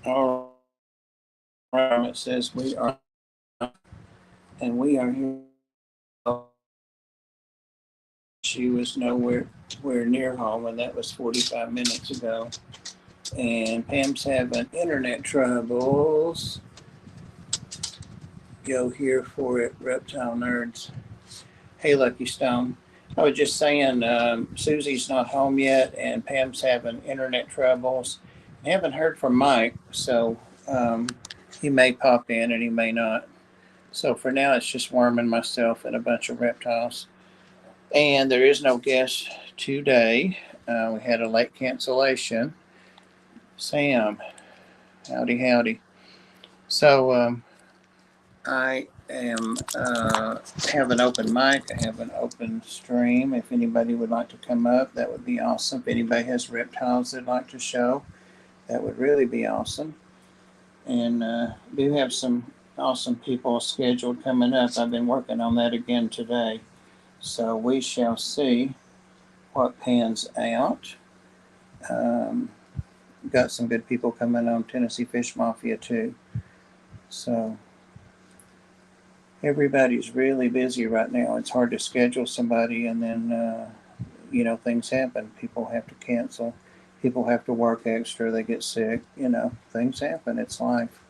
All right, it says we are, and we are here. She was nowhere near home, and that was 45 minutes ago. And Pam's having internet troubles. Go here for it, reptile nerds. Hey, Lucky Stone. I was just saying, Susie's not home yet, and Pam's having internet troubles. I haven't heard from Mike, so he may pop in and he may not. So for now, it's just Worm and myself and a bunch of reptiles. And there is no guest today. We had a late cancellation. Sam, howdy, howdy. So I am have an open mic. I have an open stream. If anybody would like to come up, that would be awesome. If anybody has reptiles they'd like to show, that would really be awesome. And do have some awesome people scheduled coming up. I've been working on that again today. So we shall see what pans out. Um, got some good people coming on Tennessee Fish Mafia too. So everybody's really busy right now. It's hard to schedule somebody, and then things happen. People have to cancel. People have to work extra. They get sick. Things happen. It's life.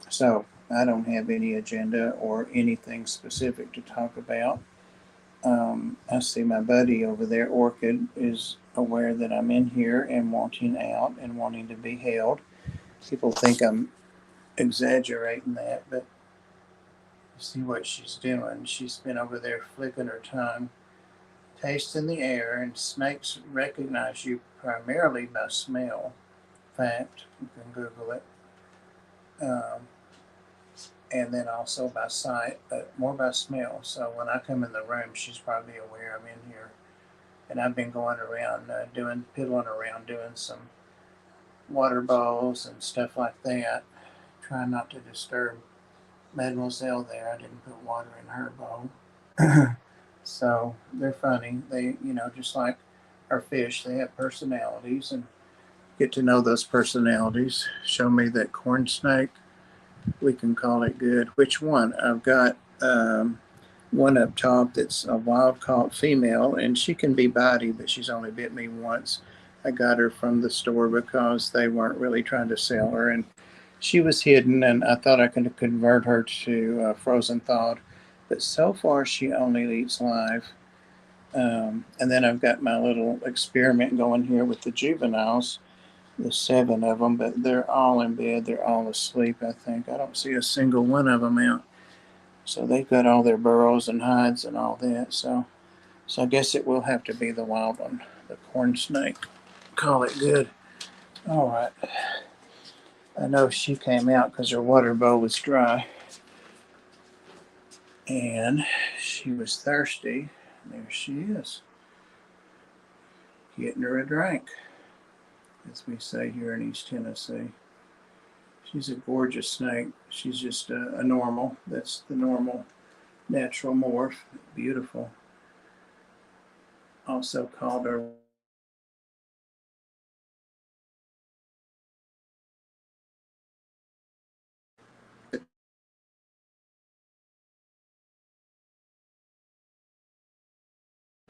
So I don't have any agenda or anything specific to talk about. I see my buddy over there, Orchid, is aware that I'm in here and wanting out and wanting to be held. People think I'm exaggerating that, but see what she's doing. She's been over there flicking her tongue, tasting the air, and snakes recognize you primarily by smell. Fact, you can Google it. And then also by sight, but more by smell. So when I come in the room, she's probably aware I'm in here. And I've been going around piddling around doing some water bowls and stuff like that, trying not to disturb Mademoiselle there. I didn't put water in her bowl. So they're funny. They, just like our fish, they have personalities, and get to know those personalities. Show me that corn snake. We can call it good. Which one? I've got one up top that's a wild caught female, and she can be bitey, but she's only bit me once. I got her from the store because they weren't really trying to sell her, and she was hidden, and I thought I could convert her to frozen thawed. But so far, she only eats live. And then I've got my little experiment going here with the juveniles. There's 7 of them, but they're all in bed. They're all asleep, I think. I don't see a single one of them out. So they've got all their burrows and hides and all that. So I guess it will have to be the wild one, the corn snake. Call it good. All right. I know she came out because her water bowl was dry. And she was thirsty. There she is. Getting her a drink, as we say here in East Tennessee. She's a gorgeous snake. She's just a normal. That's the normal natural morph. Beautiful. Also called her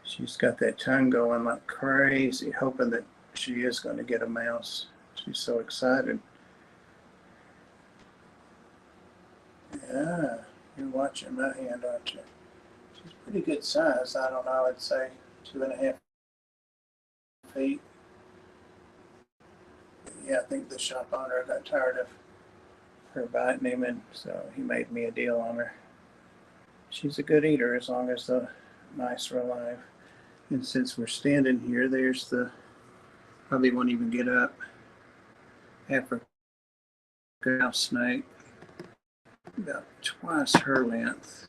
she's got that tongue going like crazy, hoping that she is going to get a mouse. She's so excited. Yeah, you're watching my hand, aren't you? She's pretty good size. I don't know, I'd say 2.5 feet. Yeah, I think the shop owner got tired of her biting him, and so he made me a deal on her. She's a good eater as long as the mice are alive. And since we're standing here, there's the, probably won't even get up, African house snake, about twice her length.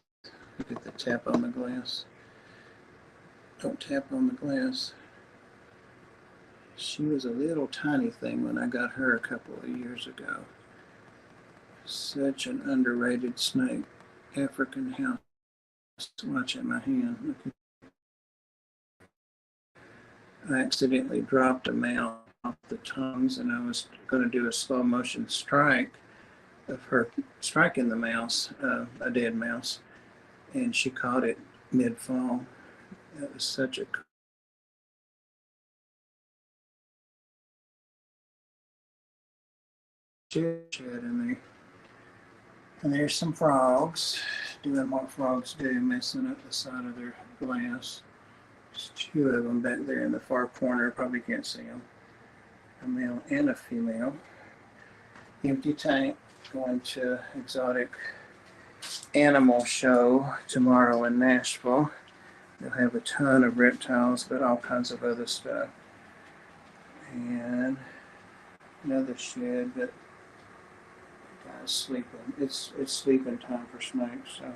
Look at the tap on the glass. Don't tap on the glass. She was a little tiny thing when I got her a couple of years ago. Such an underrated snake. African house. Watch at my hand. I accidentally dropped a mouse off the tongues, and I was going to do a slow motion strike of her striking the mouse, a dead mouse, and she caught it mid-fall. That was such a shed in there. And there's some frogs doing what frogs do, messing up the side of their glass. There's two of them back there in the far corner. Probably can't see them. A male and a female. Empty tank. Going to exotic animal show tomorrow in Nashville. They'll have a ton of reptiles, but all kinds of other stuff. And another shed, but the guy's sleeping. It's sleeping time for snakes, so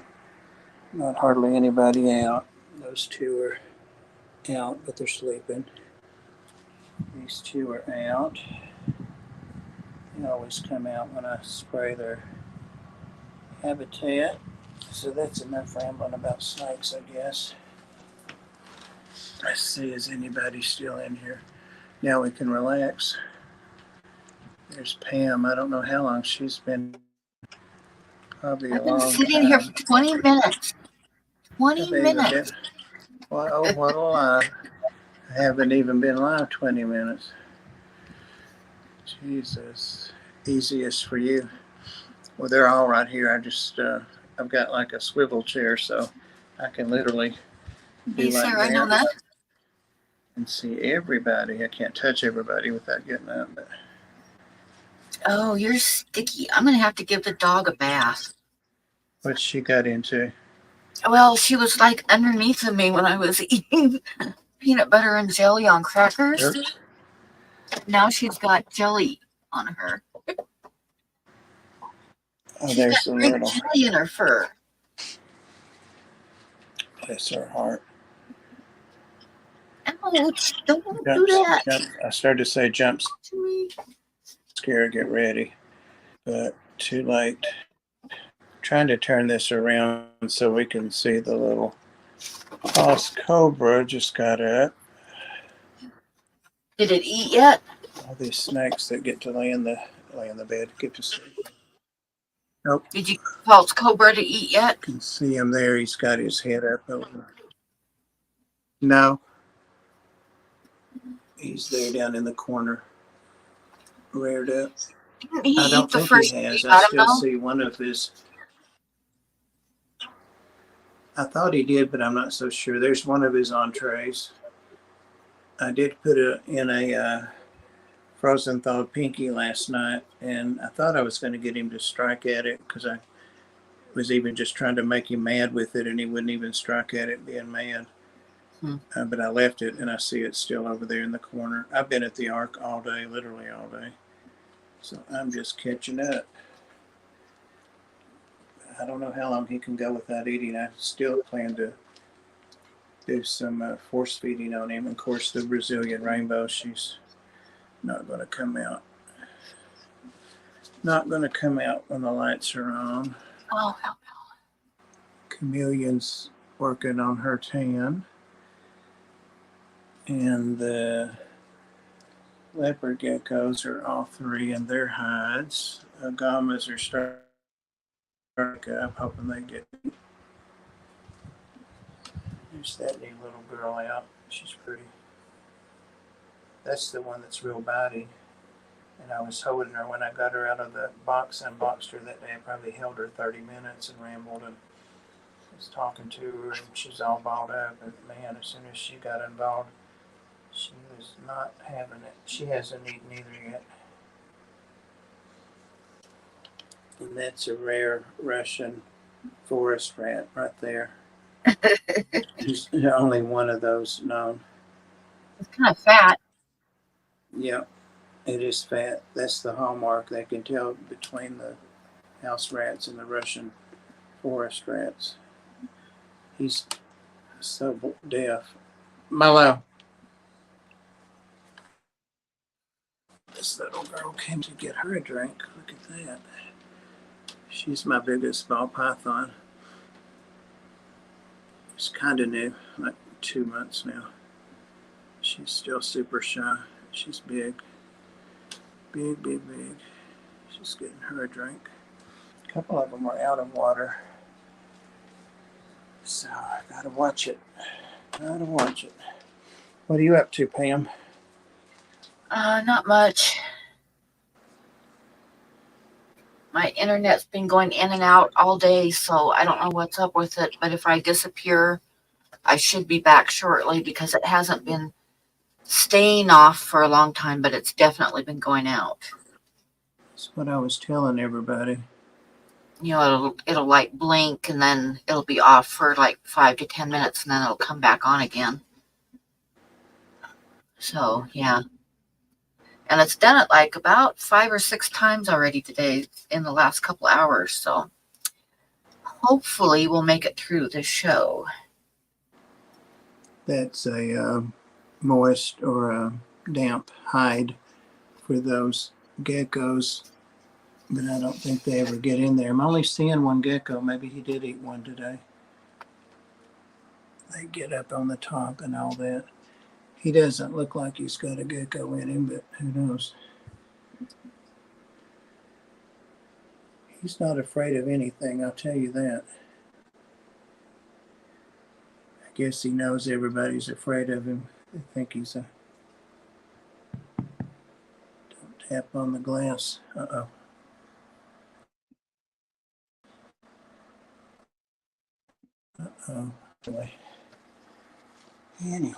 not hardly anybody out. Those two are out, but they're sleeping. These two are out. They always come out when I spray their habitat. So that's enough rambling about snakes, I guess. Let's see, is anybody still in here? Now we can relax. There's Pam. I don't know how long she's been. Probably a I've been long sitting time. here for 20 minutes. 20 minutes. Well, oh, what a lie. I haven't even been live 20 minutes. Jesus. Easiest for you. Well, they're all right here. I've got like a swivel chair, so I can literally be like right on that. and see everybody. I can't touch everybody without getting up. But oh, you're sticky. I'm going to have to give the dog a bath. what she got into? Well, she was like underneath of me when I was eating peanut butter and jelly on crackers. Sure. Now she's got jelly on her. Oh, there's a little jelly in her fur. Bless her heart. Ouch, don't do that. I started to say jump scare, get ready, but too late. Trying to turn this around so we can see the little house cobra just got up. Did it eat yet? All these snakes that get to lay in the bed get to sleep. Nope. Did you false cobra to eat yet? You can see him there. He's got his head up over. No. He's there down in the corner. Reared up. Didn't he I don't eat the think first he has. I I still see one of his. I thought he did, but I'm not so sure. There's one of his entrees. I did put it in a frozen thawed pinky last night, and I thought I was going to get him to strike at it because I was even just trying to make him mad with it, and he wouldn't even strike at it being mad. But I left it, and I see it still over there in the corner. I've been at the Ark all day, literally all day. So I'm just catching up. I don't know how long he can go without eating. I still plan to do some force feeding on him. Of course, the Brazilian rainbow, she's not going to come out. Not going to come out when the lights are on. Oh, Chameleon's working on her tan. And the leopard geckos are all three in their hides. Agamas are starting up, hoping they get. There's that new little girl out. She's pretty. That's the one that's real bitey. And I was holding her when I got her out of the box, unboxed her that day. I probably held her 30 minutes and rambled and was talking to her, and she's all balled up. And man, as soon as she got involved, she was not having it. She hasn't eaten either yet. And that's a rare Russian forest rat right there. There's only one of those known. It's kind of fat. Yep, it is fat. That's the hallmark. They can tell between the house rats and the Russian forest rats. He's so deaf. Milo. This little girl came to get her a drink. Look at that. She's my biggest ball python. It's kind of new, like 2 months now. She's still super shy. She's big. Big, big, big. She's getting her a drink. A couple of them are out of water. So I gotta watch it. Gotta watch it. What are you up to, Pam? Not much. My internet's been going in and out all day, so I don't know what's up with it. But if I disappear, I should be back shortly because it hasn't been staying off for a long time, but it's definitely been going out. That's what I was telling everybody. You know, it'll like blink and then it'll be off for like 5 to 10 minutes and then it'll come back on again. So yeah. And it's done it like about 5 or 6 times already today in the last couple hours. So hopefully we'll make it through this show. That's a moist or a damp hide for those geckos, but I don't think they ever get in there. I'm only seeing one gecko. Maybe he did eat one today. They get up on the top and all that. He doesn't look like he's got a gecko in him, but who knows? He's not afraid of anything, I'll tell you that. I guess he knows everybody's afraid of him. They think he's a... Don't tap on the glass. Uh-oh. Uh-oh. Anyway.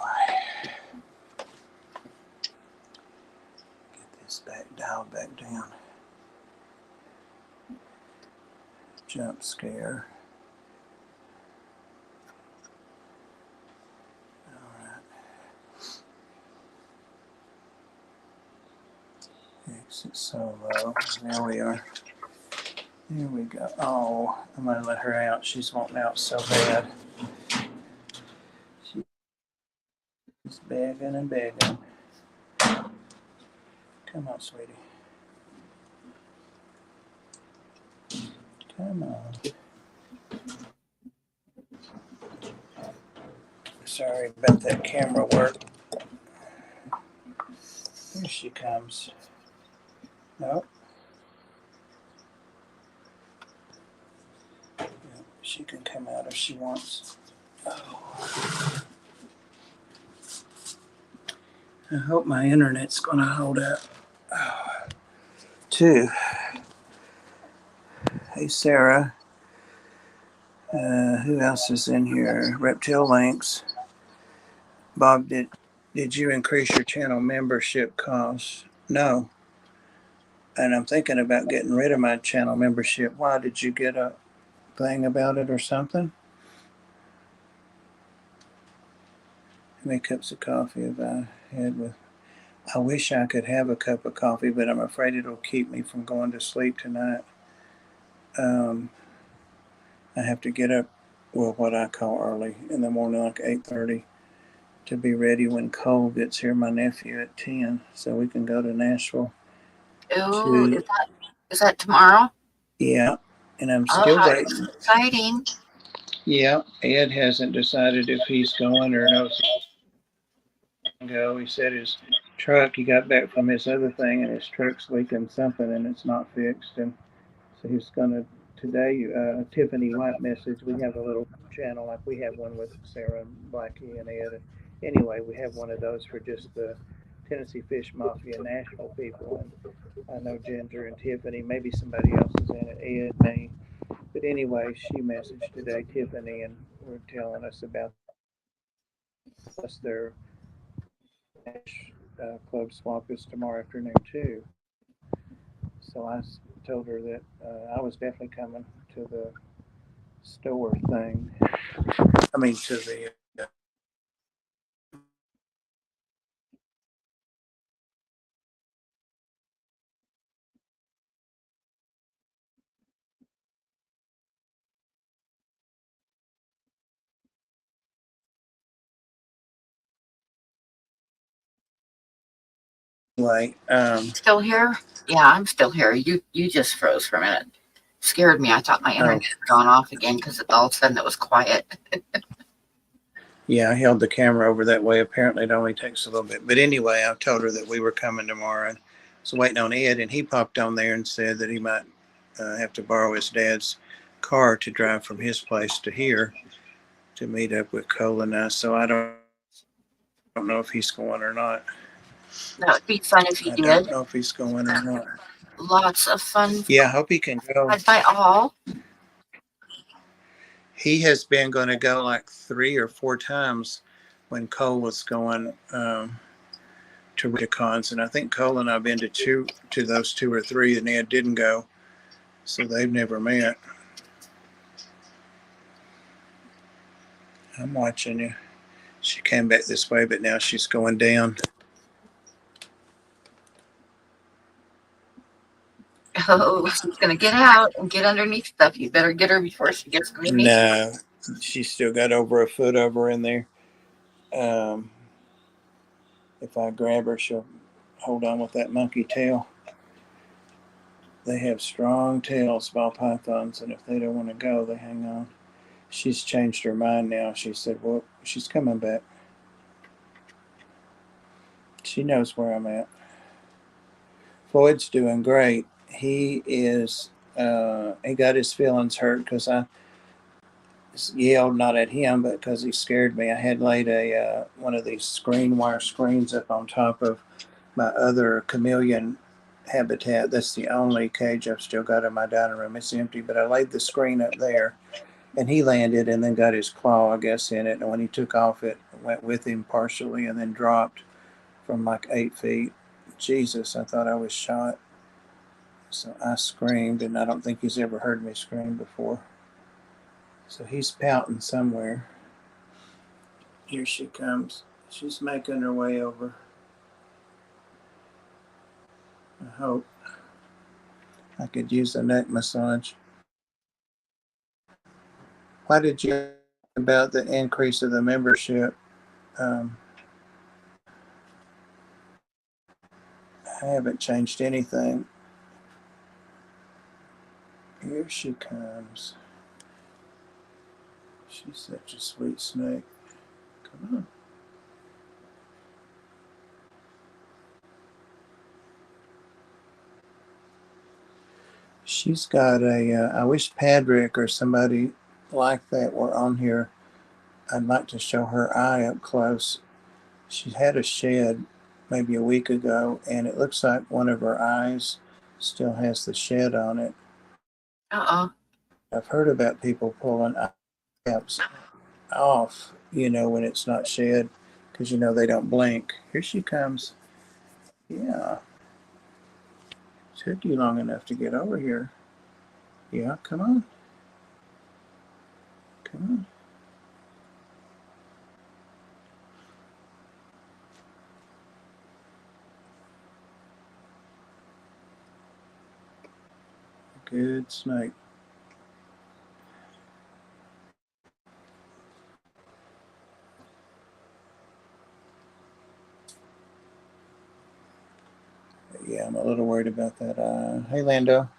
Get this back dialed back down. Jump scare. All right. Exit solo. There we are. There we go. Oh, I'm going to let her out. She's wanting out so bad. She's begging and begging. Come on, sweetie. Come on. Sorry about that camera work. Here she comes. Nope. She can come out if she wants. Oh. I hope my internet's going to hold up. Oh. Two. Hey, Sarah. Who else is in here? Reptile Links. Bob, did you increase your channel membership costs? No. And I'm thinking about getting rid of my channel membership. Why? Did you get a thing about it or something? How many cups of coffee have I had with? I wish I could have a cup of coffee, but I'm afraid it'll keep me from going to sleep tonight. I have to get up, well, what I call early in the morning, like 8:30, to be ready when Cole gets here, my nephew, at 10, so we can go to Nashville. Oh, is that tomorrow? Yeah, and I'm Oh, still how waiting. exciting. Yeah, Ed hasn't decided if he's going or knows he can go. He said his truck, he got back from his other thing, and his truck's leaking something, and it's not fixed, and so he's going to, today, Tiffany White message, we have a little channel, like we have one with Sarah, Blackie, and Ed. Anyway, we have one of those for just the Tennessee Fish Mafia Nashville people, and I know Ginger and Tiffany, maybe somebody else is in it, Ed, me. But anyway, she messaged today, Tiffany, and were telling us about us. Their club swap is tomorrow afternoon too. So I told her that I was definitely coming to the store thing. I mean, to the anyway. Still here? Yeah, I'm still here. You just froze for a minute. Scared me. I thought my internet had gone off again because all of a sudden it was quiet. Yeah, I held the camera over that way. Apparently, it only takes a little bit. But anyway, I told her that we were coming tomorrow. was waiting on Ed, and he popped on there and said that he might have to borrow his dad's car to drive from his place to here to meet up with Cole and us. So I don't know if he's going or not. That would be fun if I he don't know did. if he's going or not. Lots of fun Yeah, I hope he can go. had by all. He has been going to go like 3 or 4 times when Cole was going to cons, and I think Cole and I've been to those 2 or 3, and Ed didn't go, so they've never met. I'm watching you. She came back this way, but now she's going down. Oh, she's gonna get out and get underneath stuff. You better get her before she gets underneath. No, she's still got over a foot over in there. Um, if I grab her, she'll hold on with that monkey tail. They have strong tails, ball pythons, and if they don't want to go, they hang on. She's changed her mind now. She said, well, she's coming back. She knows where I'm at. Floyd's doing great. He is, he got his feelings hurt because I yelled not at him, but because he scared me. I had laid a one of these screen wire screens up on top of my other chameleon habitat. That's the only cage I've still got in my dining room. It's empty, but I laid the screen up there, and he landed and then got his claw, I guess, in it. And when he took off, it went with him partially and then dropped from like 8 feet. Jesus, I thought I was shot. So I screamed, and I don't think he's ever heard me scream before. So he's pouting somewhere. Here she comes. She's making her way over. I hope I could use a neck massage. Why did you about the increase of the membership? Um, I haven't changed anything. Here she comes. She's such a sweet snake. Come on. She's got a. I wish Patrick or somebody like that were on here. I'd like to show her eye up close. She had a shed maybe a week ago, and it looks like one of her eyes still has the shed on it. Uh-oh. I've heard about people pulling eye caps off, when it's not shed, because they don't blink. Here she comes. Yeah, took you long enough to get over here. Yeah, come on. Come on. Good snake. Yeah, I'm a little worried about that. Hey, Lando.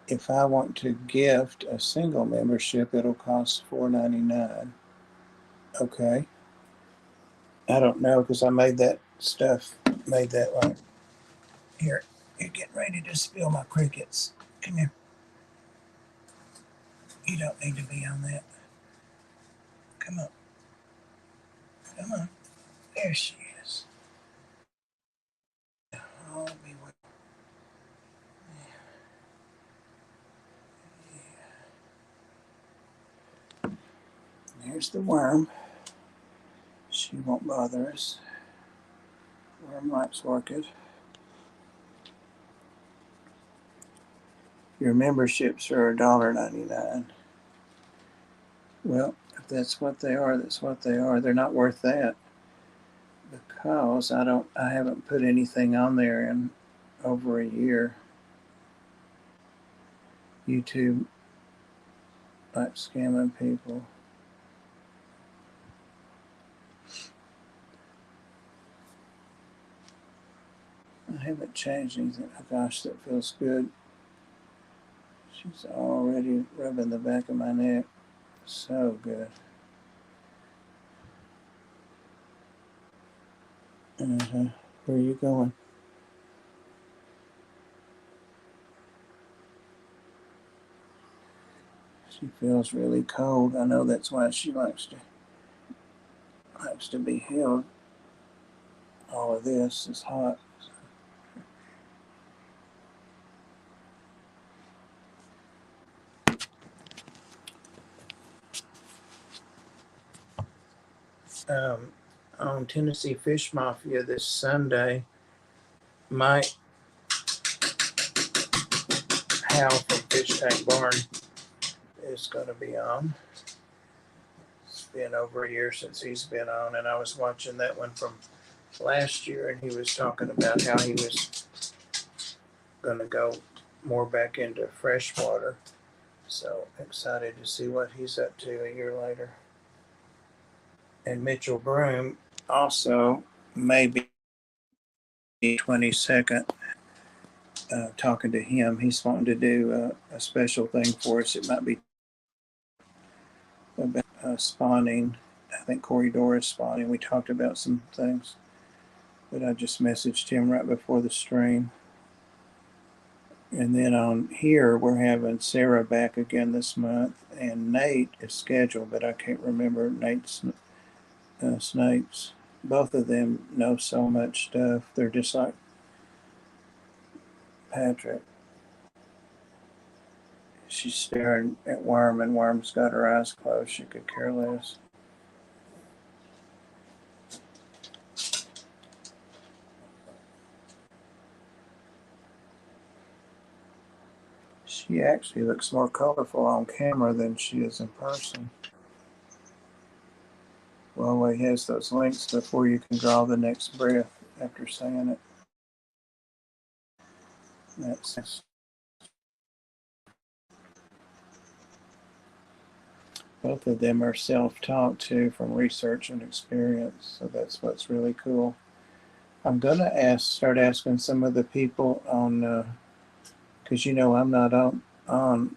If I want to gift a single membership, it'll cost $4.99. Okay. I don't know because I made that stuff, made that like, here, you're getting ready to spill my crickets. Come here. You don't need to be on that. Come on. Come on. There she is. I'll be waiting. There's the worm. She won't bother us. Worm likes orchid. Your memberships are $1.99. Well, if that's what they are, that's what they are. They're not worth that because I haven't put anything on there in over a year. YouTube like scamming people. I haven't changed anything. Oh gosh, that feels good. She's already rubbing the back of my neck. So good. Mm-hmm. Where are you going? She feels really cold. I know that's why she likes to be held. All of this is hot. On Tennessee Fish Mafia this Sunday, Mike Howe from Fish Tank Barn is going to be on. It's been over a year since he's been on, and I was watching that one from last year, and he was talking about how he was going to go more back into freshwater. So excited to see what he's up to a year later. And Mitchell Broom also maybe 22nd. Talking to him, he's wanting to do a special thing for us. It might be about spawning. I think Corey Doris spawning. We talked about some things, but I just messaged him right before the stream. And then on here, we're having Sarah back again this month, and Nate is scheduled, but I can't remember Nate's snakes. Both of them know so much stuff. They're just like Patrick. She's staring at Worm, and Worm's got her eyes closed. She could care less. She actually looks more colorful on camera than she is in person. Huawei has those links before you can draw the next breath after saying it. That's both of them are self-taught too from research and experience, so that's what's really cool. I'm gonna start asking some of the people on, because I'm not on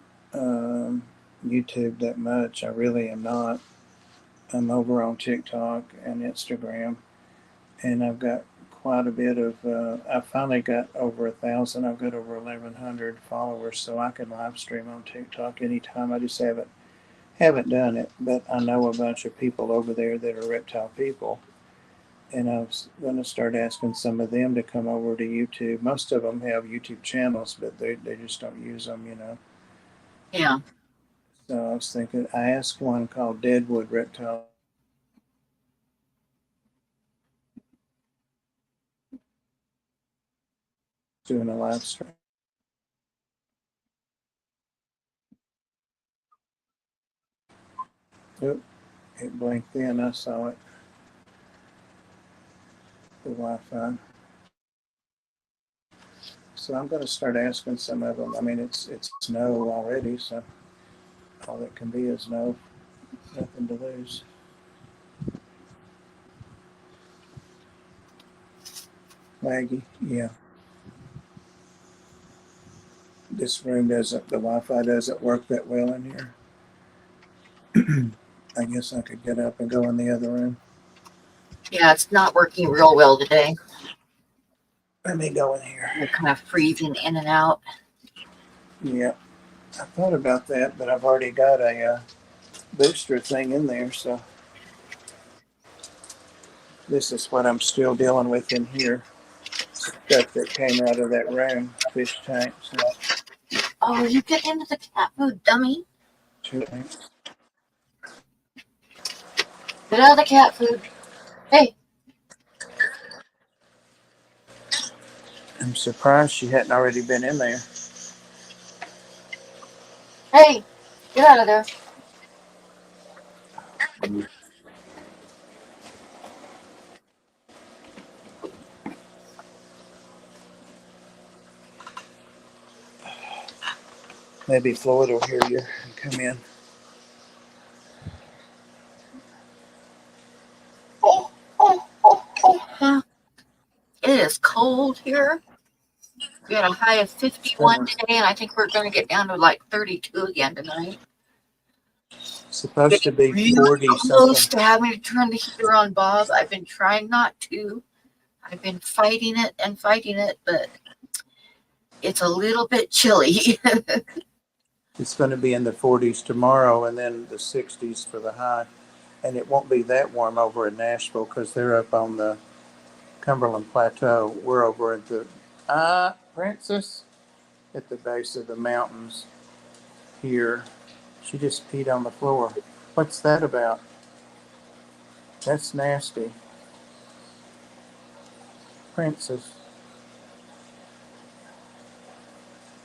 YouTube that much. I really am not. I'm over on TikTok and Instagram, and I've got quite a bit of. I finally got over 1,000. I've got over 1,100 followers, so I can live stream on TikTok anytime. I just haven't done it, but I know a bunch of people over there that are reptile people, and I was going to start asking some of them to come over to YouTube. Most of them have YouTube channels, but they just don't use them. Yeah. So I was thinking, I asked one called Deadwood Reptile doing a live stream. Oop, it blinked in. I saw it. The Wi-Fi. So I'm going to start asking some of them. I mean, it's no already, so all it can be is no. Nothing to lose. Maggie, yeah. This room doesn't. The Wi-Fi doesn't work that well in here. I guess I could get up and go in the other room. Yeah, it's not working real well today. Let me go in here. We're kind of freezing in and out. Yeah, I thought about that, but I've already got a booster thing in there, so this is what I'm still dealing with in here. Stuff that came out of that room, fish tanks. Oh, you get into the cat food, dummy. Tanks. Get out of the cat food. Hey. I'm surprised she hadn't already been in there. Hey, get out of there. Maybe Floyd will hear you and come in. Huh? It is cold here. We had a high of 51 today, and I think we're going to get down to like 32 again tonight. Supposed to be really 40 close something. to having to turn the heater on, Bob. I've been trying not to, I've been fighting it, but it's a little bit chilly. It's going to be in the 40s tomorrow and then the 60s for the high. And it won't be that warm over in Nashville because they're up on the Cumberland Plateau. We're over at the Princess at the base of the mountains here. She just peed on the floor. What's that about? That's nasty. Princess.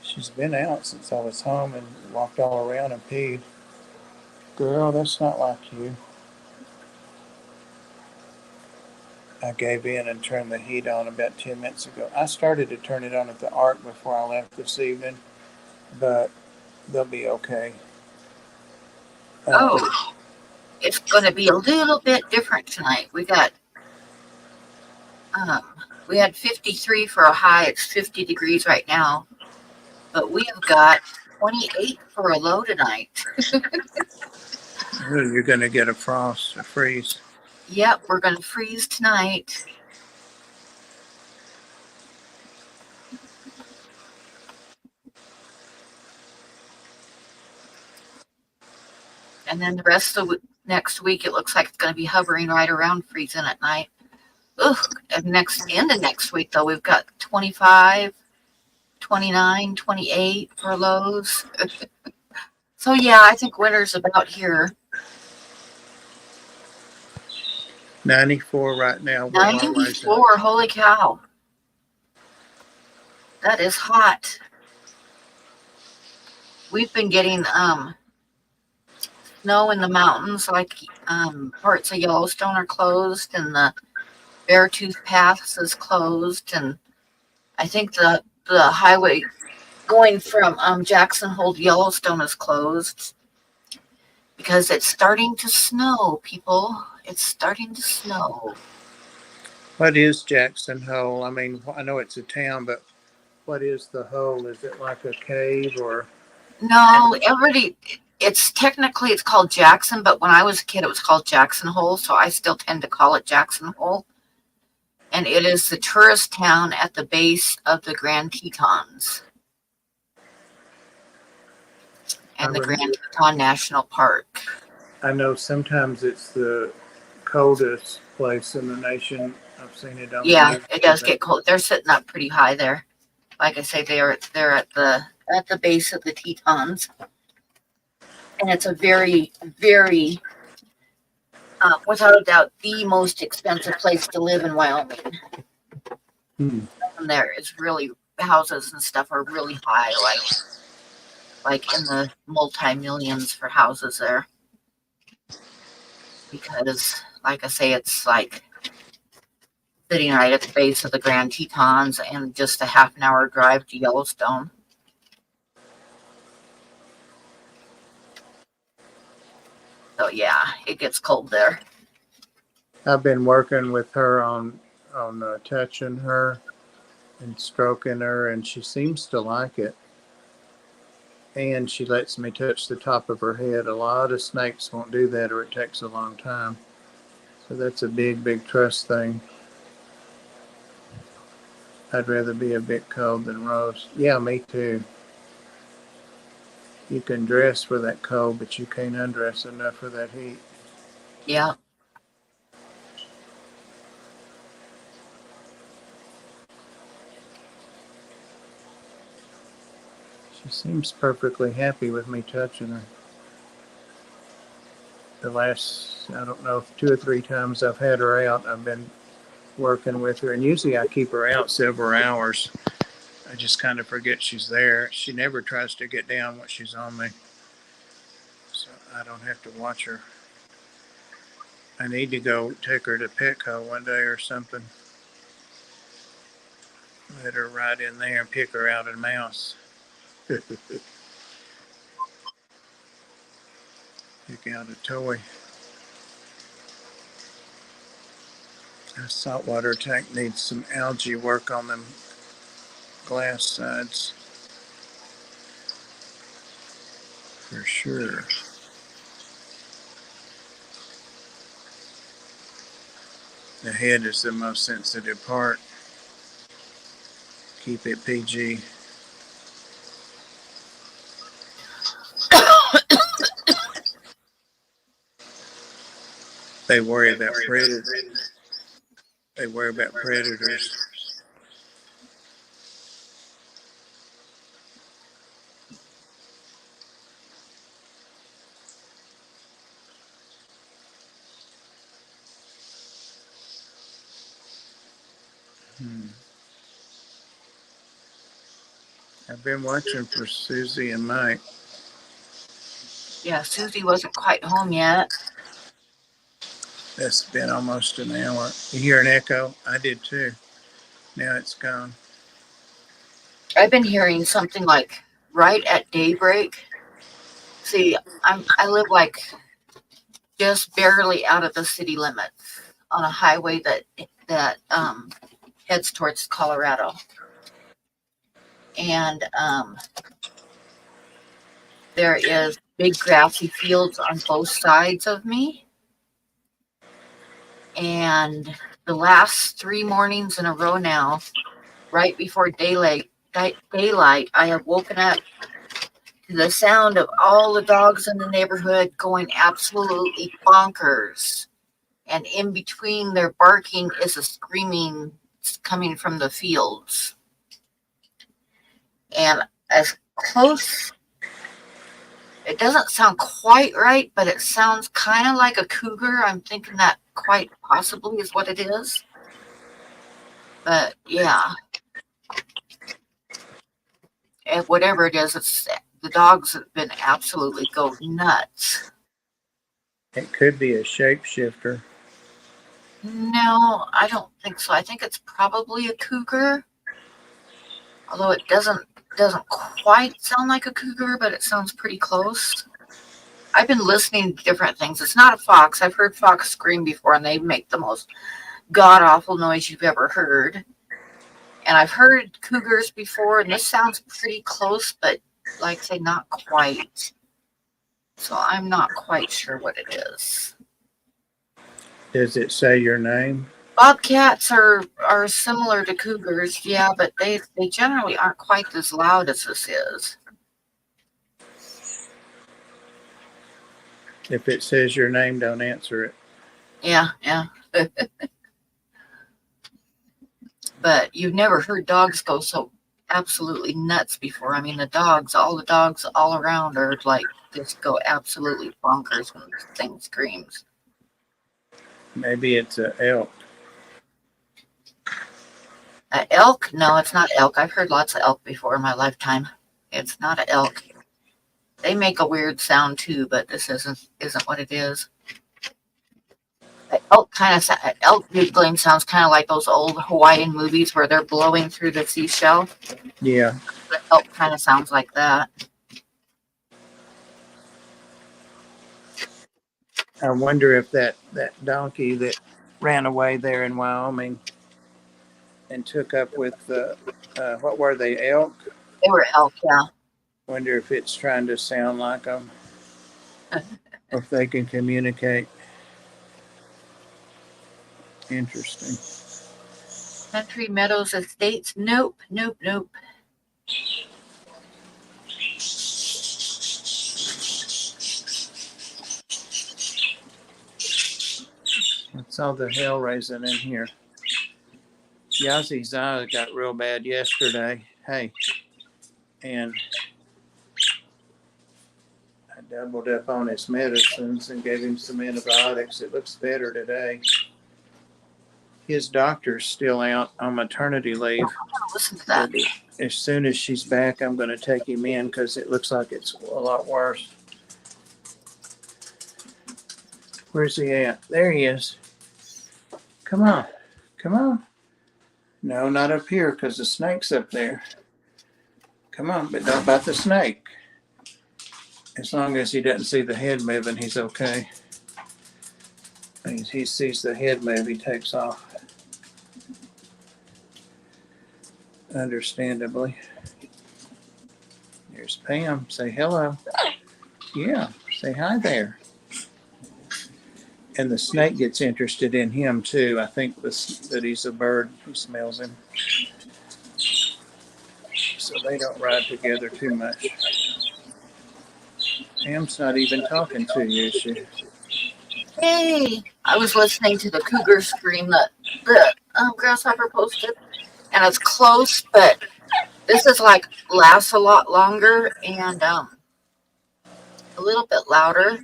She's been out since I was home and walked all around and peed. Girl, that's not like you. I gave in and turned the heat on about 10 minutes ago. I started to turn it on at the Ark before I left this evening, but they'll be okay. Um, Oh, it's going to be a little bit different tonight. Um, we had 53 for a high. It's 50 degrees right now, but we have got 28 for a low tonight. you're going to get a frost, a freeze. Yep, we're going to freeze tonight. And then the rest of next week, it looks like it's going to be hovering right around freezing at night. Ugh. And end of next week, though, we've got 25, 29, 28 for lows. So, yeah, I think winter's about here. 94 right now. 94, holy cow. That is hot. We've been getting snow in the mountains, like parts of Yellowstone are closed and the Beartooth Pass is closed, and I think the highway going from Jackson Hole to Yellowstone is closed because it's starting to snow, people. It's starting to snow. What is Jackson Hole? I mean, I know it's a town, but what is the hole? Is it like a cave or? No, it's technically it's called Jackson, but when I was a kid, it was called Jackson Hole, so I still tend to call it Jackson Hole. And it is the tourist town at the base of the Grand Tetons and the Grand Teton National Park. I know sometimes it's the coldest place in the nation. I've seen it on Yeah, the news. it does get cold. They're sitting up pretty high there. Like I say, they're at the base of the Tetons, and it's a very, very, without a doubt, the most expensive place to live in Wyoming. And there is really houses and stuff are really high, like in the multi-millions for houses there, because, like I say, it's like sitting right at the base of the Grand Tetons and just a half an hour drive to Yellowstone. So yeah, it gets cold there. I've been working with her on touching her and stroking her, and she seems to like it. And she lets me touch the top of her head. A lot of snakes won't do that, or it takes a long time. So that's a big, big trust thing. I'd rather be a bit cold than Rose. Yeah, me too. You can dress for that cold, but you can't undress enough for that heat. Yeah. She seems perfectly happy with me touching her. The last, I don't know, 2 or 3 times I've had her out, I've been working with her. And usually I keep her out several hours. I just kind of forget she's there. She never tries to get down once she's on me. So I don't have to watch her. I need to go take her to Petco one day or something. Let her ride in there and pick her out a mouse. Pick out a toy. That saltwater tank needs some algae work on them glass sides. For sure. The head is the most sensitive part. Keep it PG. They worry about predators. They worry about predators. I've been watching for Susie and Mike. Yeah, Susie wasn't quite home yet. That's been almost an hour. You hear an echo? I did too. Now it's gone. I've been hearing something like right at daybreak. See, I live like just barely out of the city limits on a highway that heads towards Colorado. And there is big grassy fields on both sides of me. And the last 3 mornings in a row now, right before daylight, I have woken up to the sound of all the dogs in the neighborhood going absolutely bonkers. And in between their barking is a screaming coming from the fields. And as close, it doesn't sound quite right, but it sounds kind of like a cougar. I'm thinking that quite possibly is what it is. But yeah, whatever it is, the dogs have been absolutely go nuts. It could be a shapeshifter. No, I don't think so. I think it's probably a cougar, although it doesn't quite sound like a cougar, but it sounds pretty close. I've been listening to different things. It's not a fox. I've heard fox scream before, and they make the most god awful noise you've ever heard. And I've heard cougars before, and this sounds pretty close, but like I say, not quite. So I'm not quite sure what it is. Does it say your name? Bobcats are similar to cougars, yeah, but they generally aren't quite as loud as this is. If it says your name, don't answer it. Yeah. But you've never heard dogs go so absolutely nuts before. I mean, all the dogs all around are like just go absolutely bonkers when this thing screams. Maybe it's an elk. Elk? No, it's not elk. I've heard lots of elk before in my lifetime. It's not an elk. They make a weird sound too, but this isn't what it is. Elk giggling sounds kind of like those old Hawaiian movies where they're blowing through the seashell. Yeah. The elk kind of sounds like that. I wonder if that donkey that ran away there in Wyoming and took up with what were they, elk? They were elk, yeah. Wonder if it's trying to sound like them, or if they can communicate. Interesting. Country Meadows Estates? Nope. What's all the hell raising in here? Yazzie's eye got real bad yesterday. Hey, and I doubled up on his medicines and gave him some antibiotics. It looks better today. His doctor's still out on maternity leave. Listen to that. As soon as she's back, I'm going to take him in because it looks like it's a lot worse. Where's he at? There he is. Come on. No, not up here because the snake's up there. Come on, but don't bite the snake. As long as he doesn't see the head moving, he's okay. He sees the head move, he takes off. Understandably. There's Pam. Say hello. Yeah, say hi there. And the snake gets interested in him too. I think that he's a bird. He smells him. So they don't ride together too much. Pam's not even talking to you, is she? Hey, I was listening to the cougar scream that the grasshopper posted, and it's close, but this is like lasts a lot longer and a little bit louder.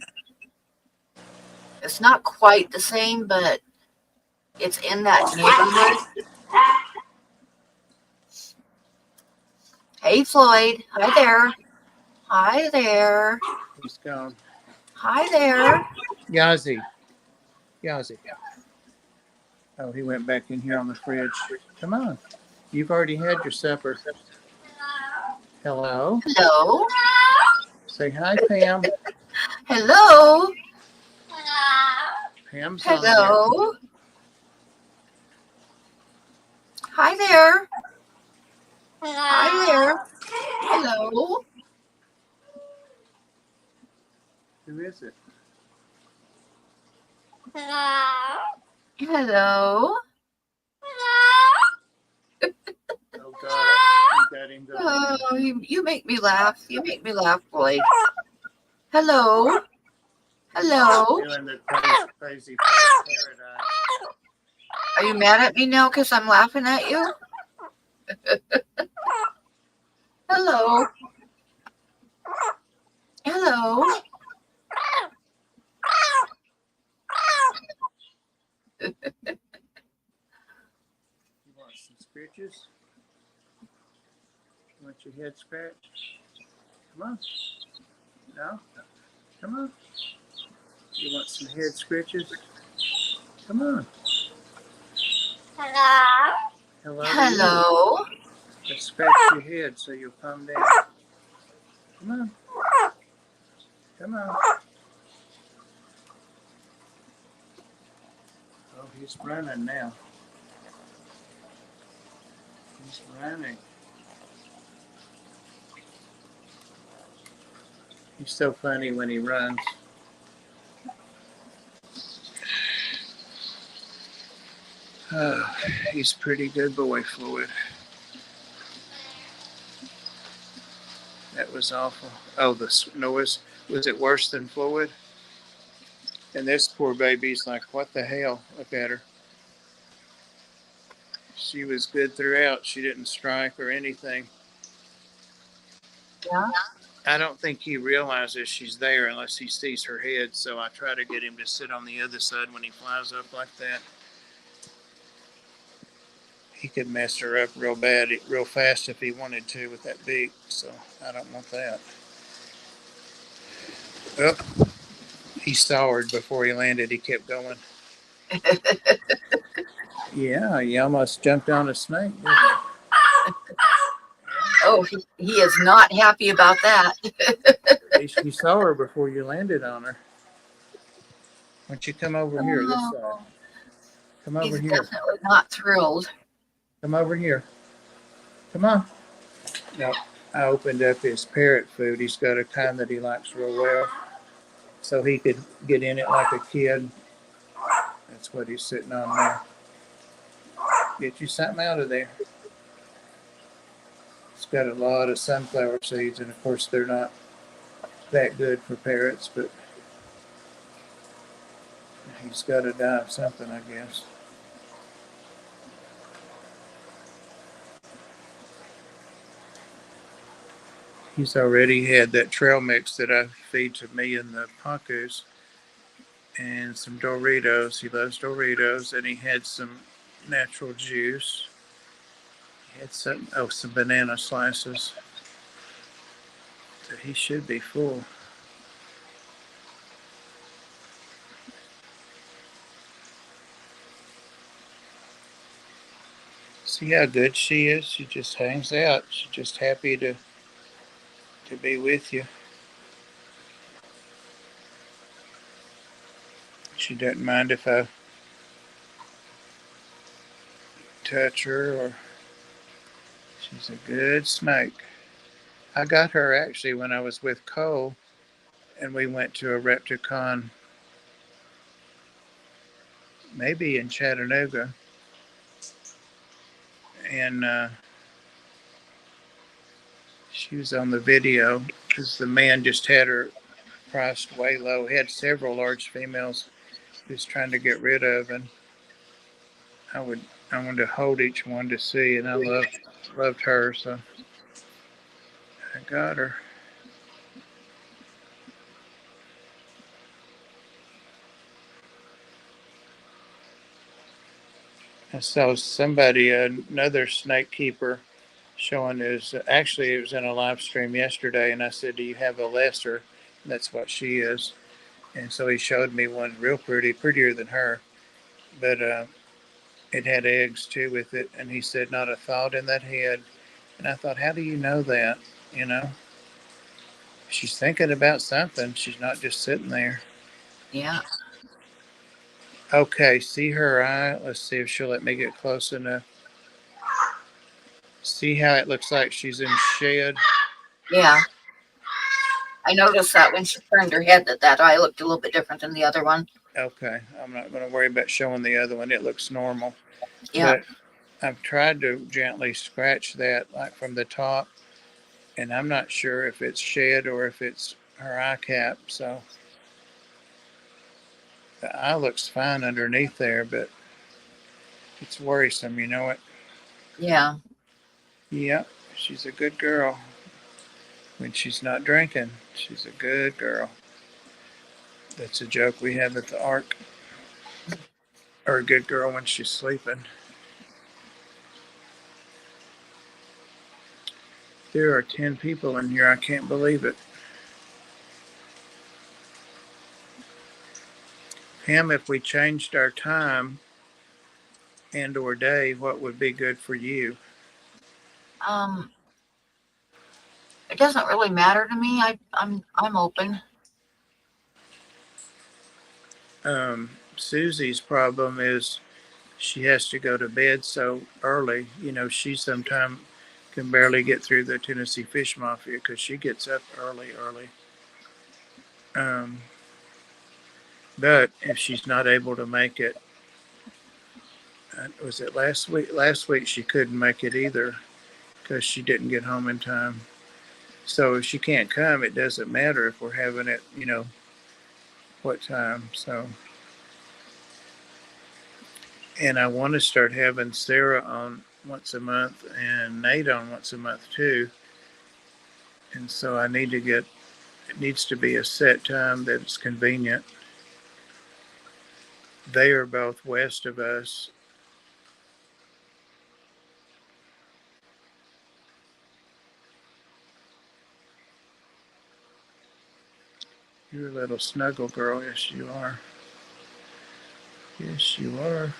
It's not quite the same, but it's in that neighborhood. Hey, Floyd. Hi there. Hi there. He's gone. Hi there. Yazzie. Yazzie. Oh, he went back in here on the fridge. Come on. You've already had your supper. Hello. Hello. Say hi, Pam. Hello. Pam's on there. Hello. Hi there. Hi there. Hello. Who is it? Hello. Oh, God. You got him going. Oh, you make me laugh. You make me laugh, Floyd. Hello. Hello. Doing the crazy paradise. Are you mad at me now because I'm laughing at you? Hello. Hello. You want some scratches? You want your head scratched? Come on. No? Come on. You want some head scratches? Come on. Hello. Hello. Let's scratch your head so you'll calm down. Come on. Come on. Oh, he's running now. He's running. He's so funny when he runs. Oh, he's a pretty good boy, Floyd. That was awful. Oh, the noise. Was it worse than Floyd? And this poor baby's like, what the hell? Look at her. She was good throughout. She didn't strike or anything. Yeah. I don't think he realizes she's there unless he sees her head. So I try to get him to sit on the other side when he flies up like that. He could mess her up real bad, real fast if he wanted to with that beak. So I don't want that. Oh, he stalled before he landed. He kept going. Yeah, he almost jumped on a snake, didn't he? Oh, he is not happy about that. You saw her before you landed on her. Why don't you come over here, this side? Come over He's here. definitely not thrilled. Come over here. Come on. No, I opened up his parrot food. He's got a kind that he likes real well. So he could get in it like a kid. That's what he's sitting on there. Get you something out of there. It's got a lot of sunflower seeds, and of course they're not that good for parrots, but he's got to die of something, I guess. He's already had that trail mix that I feed to me and the Pacus, and some Doritos. He loves Doritos, and he had some natural juice. He had some banana slices. So he should be full. See how good she is? She just hangs out. She's just happy to be with you. She doesn't mind if I touch her, or she's a good snake. I got her actually when I was with Cole, and we went to a Repticon maybe in Chattanooga, and she was on the video because the man just had her priced way low. He had several large females he was trying to get rid of, and I would I wanted to hold each one to see, and I loved her, so I got her. I saw somebody, another snake keeper, showing his. Actually, it was in a live stream yesterday, and I said, "Do you have a lesser?" And that's what she is. And so he showed me one real pretty, prettier than her, but it had eggs too with it. And he said, "Not a thought in that head." And I thought, how do you know that? You know, she's thinking about something. She's not just sitting there. Yeah. Okay, see her eye. Let's see if she'll let me get close enough. See how it looks like she's in shed? Yeah. I noticed that when she turned her head that eye looked a little bit different than the other one. Okay, I'm not going to worry about showing the other one. It looks normal. Yeah. But I've tried to gently scratch that, like from the top, and I'm not sure if it's shed or if it's her eye cap. So the eye looks fine underneath there, but it's worrisome, you know it? Yeah. Yep, she's a good girl. When she's not drinking, she's a good girl. That's a joke we have at the Ark. Or a good girl when she's sleeping. There are 10 people in here. I can't believe it. Pam, if we changed our time and or day, what would be good for you? Um, it doesn't really matter to me. I'm open. Susie's problem is she has to go to bed so early. You know, she sometimes can barely get through the Tennessee Fish Mafia because she gets up early. Um, but if she's not able to make it, was it last week? Last week she couldn't make it either because she didn't get home in time. So if she can't come, it doesn't matter if we're having it, you know, what time. So, and I want to start having Sarah on once a month and Nate on once a month too. And so I need to get, it needs to be a set time that's convenient. They are both west of us. You're a little snuggle girl. Yes, you are. Yes, you are.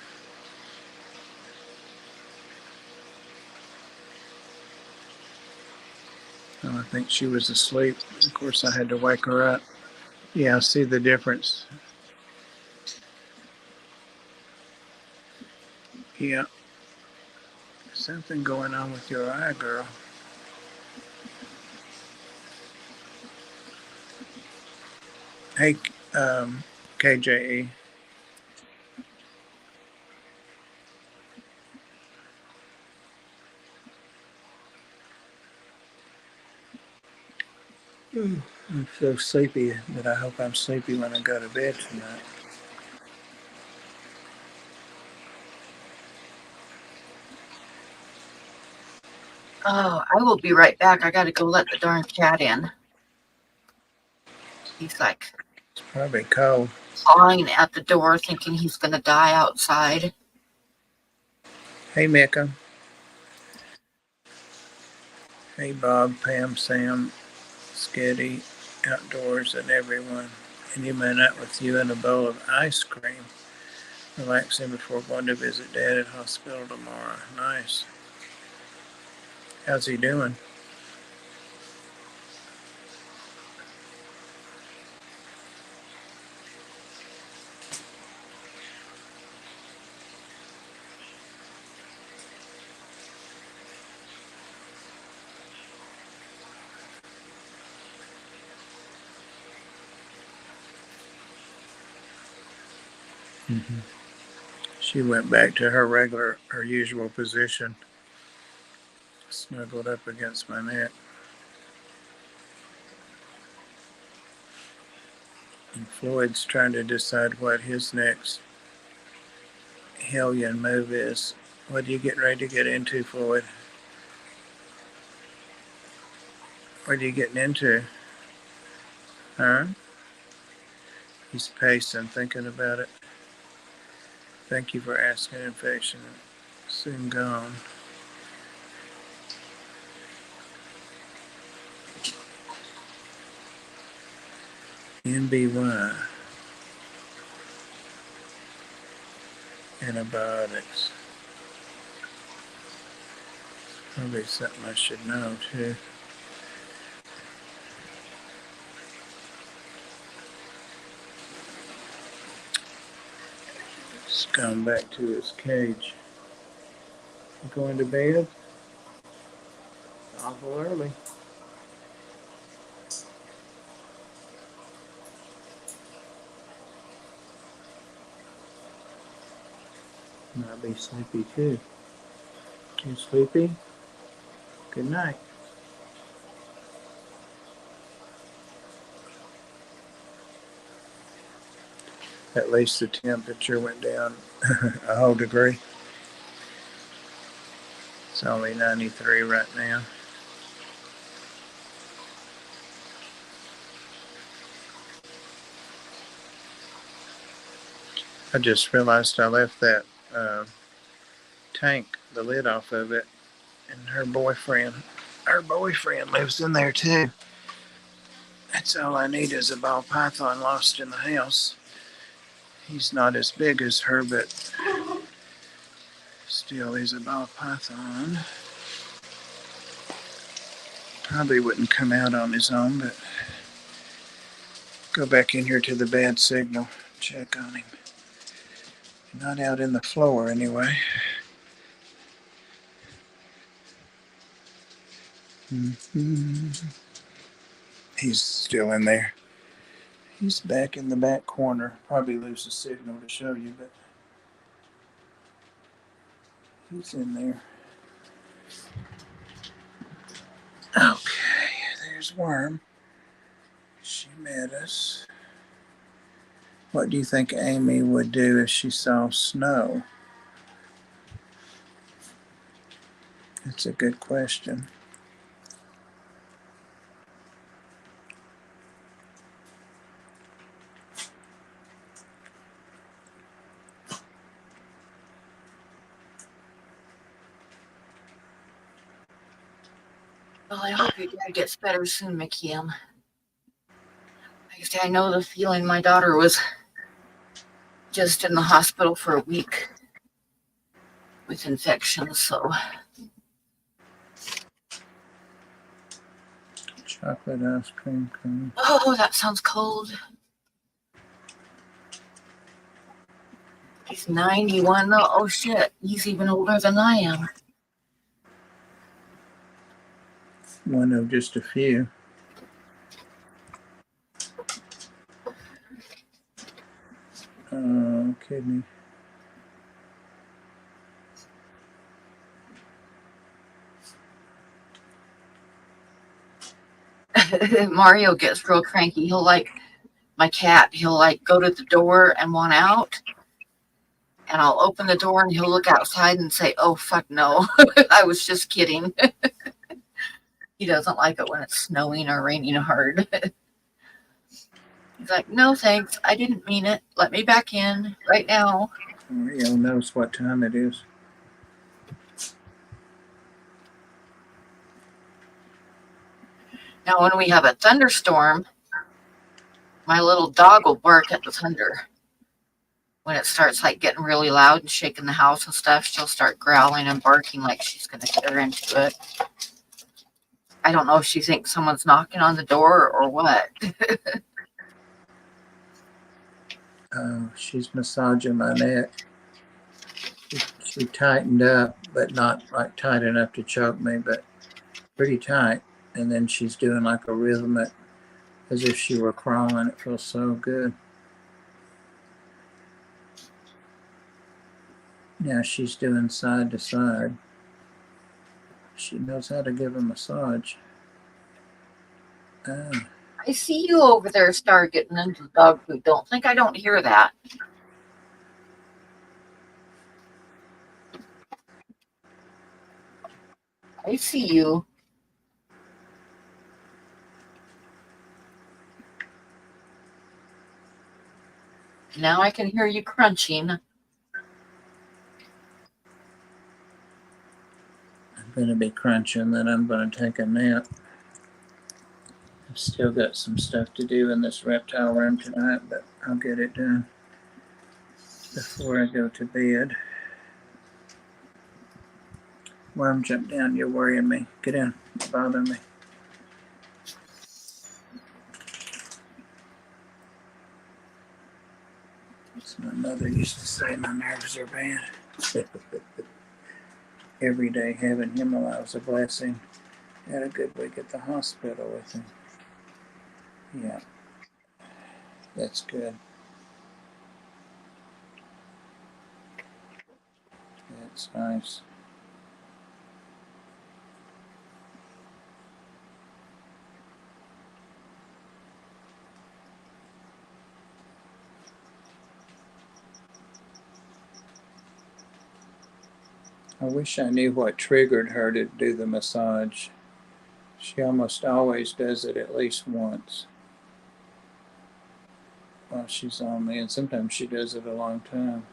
Oh, I think she was asleep. Of course, I had to wake her up. Yeah, I see the difference. Yeah, something going on with your eye, girl. Hey, KJE. I'm so sleepy that I hope I'm sleepy when I go to bed tonight. Oh, I will be right back. I got to go let the darn cat in. He's like It's probably cold. clawing at the door, thinking he's going to die outside. Hey, Micah. Hey, Bob, Pam, Sam, Skitty, Outdoors, and everyone. Any minute with you and a bowl of ice cream. Relaxing before going to visit Dad at hospital tomorrow. Nice. How's he doing? Mm-hmm. She went back to her usual position, snuggled up against my neck. And Floyd's trying to decide what his next hellion move is. What are you getting ready to get into, Floyd? What are you getting into? Huh? He's pacing, thinking about it. Thank you for asking. Infection soon gone. NBY. Antibiotics. Probably something I should know too. He's gone back to his cage. You going to bed? Awful early. Might be sleepy too. You sleepy? Good night. At least the temperature went down a whole degree. It's only 93 right now. I just realized I left that tank, the lid off of it, and her boyfriend lives in there too. That's all I need is a ball python lost in the house. He's not as big as her, but still he's a ball python. Probably wouldn't come out on his own, but go back in here to the bad signal, check on him. Not out in the floor anyway. He's still in there. He's back in the back corner. Probably lose the signal to show you, but he's in there. Okay, there's Worm. She met us. What do you think Amy would do if she saw snow? That's a good question. Well, I hope your dad gets better soon, McKeon. Like I say, I know the feeling. My daughter was just in the hospital for a week with infections, so. Chocolate ice cream cone. Oh, that sounds cold. He's 91 though. Oh shit, he's even older than I am. One of just a few. Kidney. Mario gets real cranky. He'll my cat, he'll go to the door and want out. And I'll open the door and he'll look outside and say, oh, fuck no. I was just kidding. He doesn't like it when it's snowing or raining hard. He's like, no, thanks. I didn't mean it. Let me back in right now. Mario knows what time it is. Now, when we have a thunderstorm, my little dog will bark at the thunder. When it starts getting really loud and shaking the house and stuff, she'll start growling and barking like she's going to get her into it. I don't know if she thinks someone's knocking on the door or what. She's massaging my neck. She tightened up, but not tight enough to choke me, but pretty tight. And then she's doing a rhythm as if she were crawling. It feels so good. Now she's doing side to side. She knows how to give a massage. Ah, I see you over there start getting into the dog food. Don't think I don't hear that. I see you. Now I can hear you crunching. I'm going to be crunching, then I'm going to take a nap. I've still got some stuff to do in this reptile room tonight, but I'll get it done before I go to bed. Worm, jump down. You're worrying me. Get in. You're bothering me. As my mother used to say, my nerves are bad. Every day having him alive was a blessing. Had a good week at the hospital with him. Yeah, that's good. That's nice. I wish I knew what triggered her to do the massage. She almost always does it at least once while she's on me, and sometimes she does it a long time.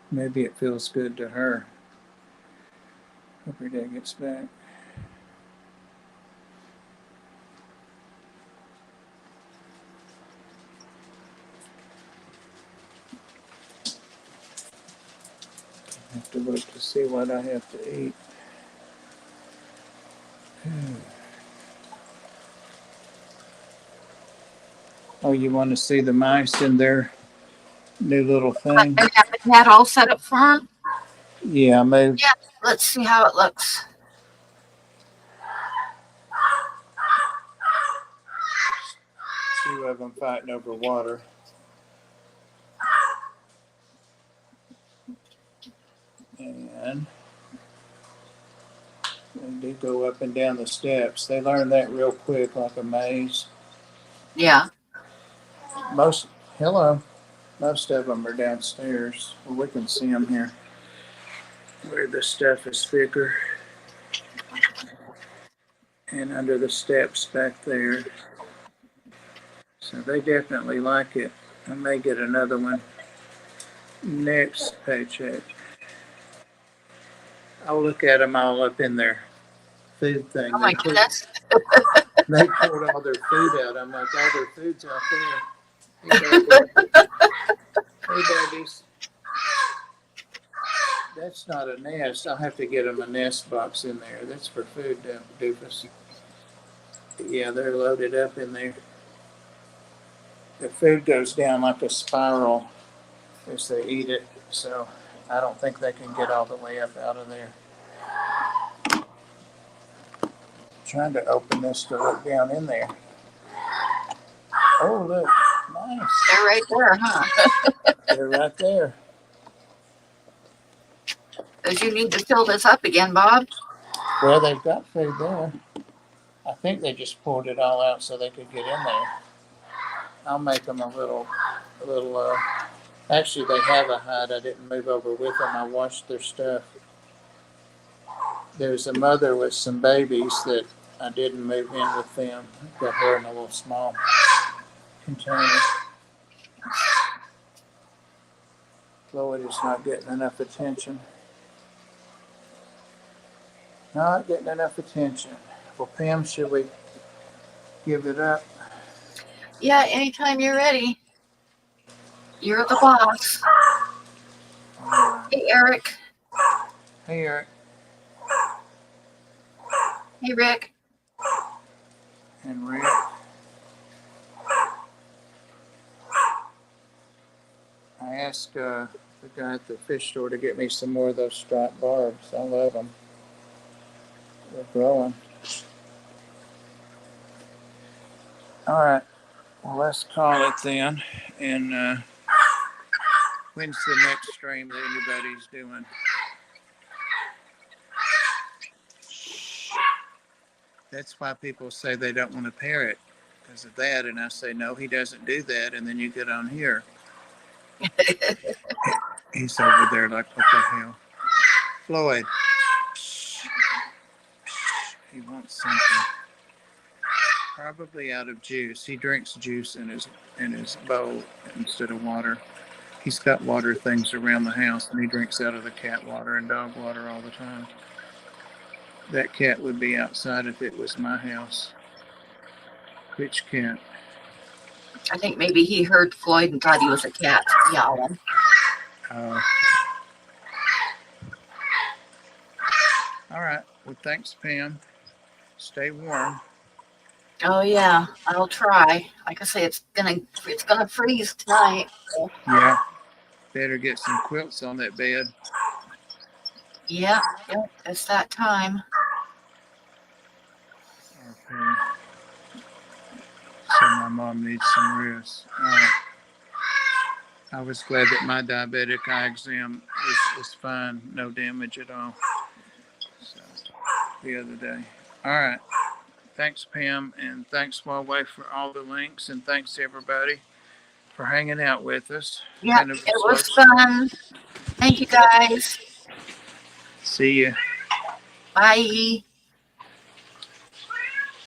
Maybe it feels good to her. Hope her dad gets back. I have to look to see what I have to eat. Oh, you want to see the mice in their new little thing? I have the cat all set up for him. Yeah, I moved. Yeah. Let's see how it looks. Two of them fighting over water. And they do go up and down the steps. They learn that real quick, like a maze. Yeah. Most, hello, most of them are downstairs. Well, we can see them here where the stuff is thicker. And under the steps back there. So they definitely like it. I may get another one next paycheck. I'll look at them all up in their food thing. Oh my goodness. They pulled all their food out. I'm like, all their food's out there. Hey, baby. Hey, babies. That's not a nest. I'll have to get them a nest box in there. That's for food, doofus. Yeah, they're loaded up in there. The food goes down like a spiral as they eat it. So I don't think they can get all the way up out of there. Trying to open this to look down in there. Oh, look, nice. They're right there, huh? They're right there. Because you need to fill this up again, Bob. Well, they've got food there. I think they just pulled it all out so they could get in there. I'll make them a little. Actually, they have a hide. I didn't move over with them. I washed their stuff. There's a mother with some babies that I didn't move in with them. Got her in a little small container. Chloe is not getting enough attention. Not getting enough attention. Well, Pam, should we give it up? Yeah, anytime you're ready. You're the boss. Hey, Eric. Hey, Eric. Hey, Rick. And Rick. I asked the guy at the fish store to get me some more of those striped barbs. I love them. They're growing. All right. Well, let's call it then. And when's the next stream that anybody's doing? That's why people say they don't want to pair it because of that. And I say, no, he doesn't do that. And then you get on here. He's over there like, what the hell? Floyd. He wants something. Probably out of juice. He drinks juice in his bowl instead of water. He's got water things around the house, and he drinks out of the cat water and dog water all the time. That cat would be outside if it was my house. Which cat? I think maybe he heard Floyd and thought he was a cat yowling. Oh. All right. Well, thanks, Pam. Stay warm. Oh yeah, I'll try. Like I say, it's gonna freeze tonight. So. Yeah. Better get some quilts on that bed. Yeah, it's that time. Okay. So my mom needs some rest. I was glad that my diabetic eye exam was fine, no damage at all. So, the other day. All right. Thanks, Pam, and thanks, Huawei, for all the links, and thanks everybody for hanging out with us. Yeah, it was fun. Thank you guys. See you. Bye.